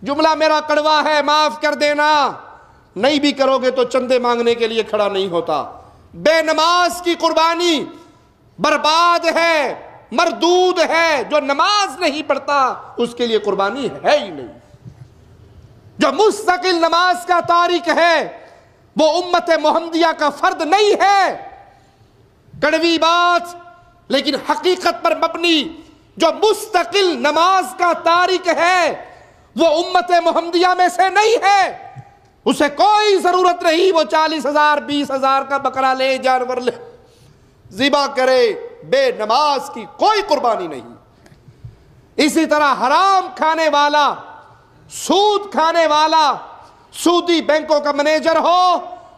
جملہ میرا کڑوا ہے، معاف کر دینا، نہیں بھی کرو گے تو چندے مانگنے کے لیے کھڑا نہیں ہوتا۔ بے نماز کی قربانی برباد ہے، مردود ہے۔ جو نماز نہیں پڑھتا اس کے لیے قربانی ہے ہی نہیں۔ جو مستقل نماز کا تارک ہے وہ امت محمدیہ کا فرد نہیں ہے۔ کڑوی بات لیکن حقیقت پر مبنی، جو مستقل نماز کا تارک ہے وہ امت محمدیہ میں سے نہیں ہے۔ اسے کوئی ضرورت نہیں وہ 40,000 20,000 کا بکرا لے، جانور لے، ذبح کرے، بے نماز کی کوئی قربانی نہیں۔ اسی طرح حرام کھانے والا، سود کھانے والا، سودی بینکوں کا منیجر ہو،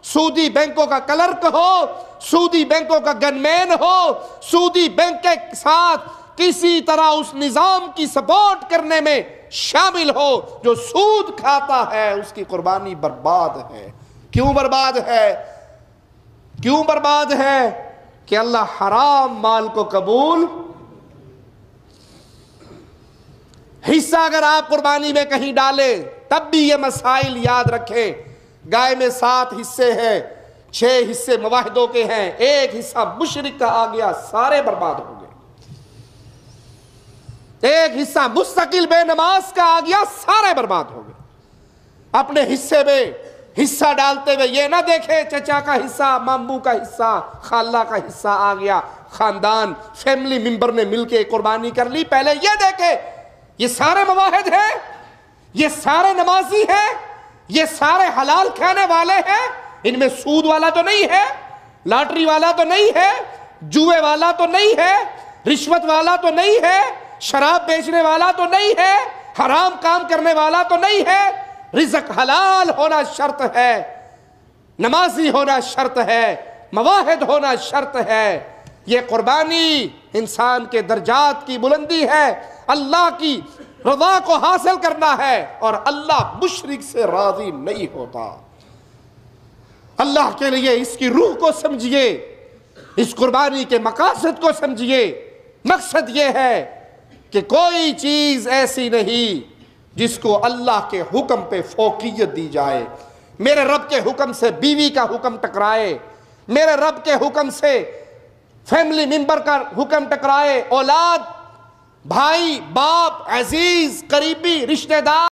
سودی بینکوں کا کلرک ہو، سودی بینکوں کا گن مین ہو، سودی بینک کے ساتھ کسی طرح اس نظام کی سپورٹ کرنے میں شامل ہو، جو سود کھاتا ہے اس کی قربانی برباد ہے۔ کیوں برباد ہے؟ کیوں برباد ہے؟ کہ اللہ حرام مال کو قبول۔ حصہ اگر آپ قربانی میں کہیں ڈالیں تب بھی یہ مسائل یاد رکھیں۔ گائے میں 7 حصے ہیں، 6 حصے مواحدوں کے ہیں، 1 حصہ مشرک کا آ گیا، سارے برباد ہو گئے۔ 1 حصہ مستقل بے نماز کا آ گیا، سارے برباد ہو گئے۔ اپنے حصے میں حصہ ڈالتے ہوئے یہ نہ دیکھے چچا کا حصہ، ماموں کا حصہ، خالہ کا حصہ آ گیا، خاندان فیملی ممبر نے مل کے قربانی کر لی۔ پہلے یہ دیکھے یہ سارے مواحد ہیں، یہ سارے نمازی ہیں، یہ سارے حلال کھانے والے ہیں، ان میں سود والا تو نہیں ہے، لاٹری والا تو نہیں ہے، جوئے والا تو نہیں ہے، رشوت والا تو نہیں ہے، شراب بیچنے والا تو نہیں ہے، حرام کام کرنے والا تو نہیں ہے۔ رزق حلال ہونا شرط ہے، نمازی ہونا شرط ہے، مواحد ہونا شرط ہے۔ یہ قربانی انسان کے درجات کی بلندی ہے، اللہ کی رضا کو حاصل کرنا ہے، اور اللہ مشرک سے راضی نہیں ہوتا۔ اللہ کے لیے اس کی روح کو سمجھیے، اس قربانی کے مقاصد کو سمجھیے۔ مقصد یہ ہے کہ کوئی چیز ایسی نہیں جس کو اللہ کے حکم پہ فوقیت دی جائے۔ میرے رب کے حکم سے بیوی کا حکم ٹکرائے، میرے رب کے حکم سے فیملی ممبر کا حکم ٹکرائے، اولاد، بھائی، باپ، عزیز، قریبی، رشتہ دار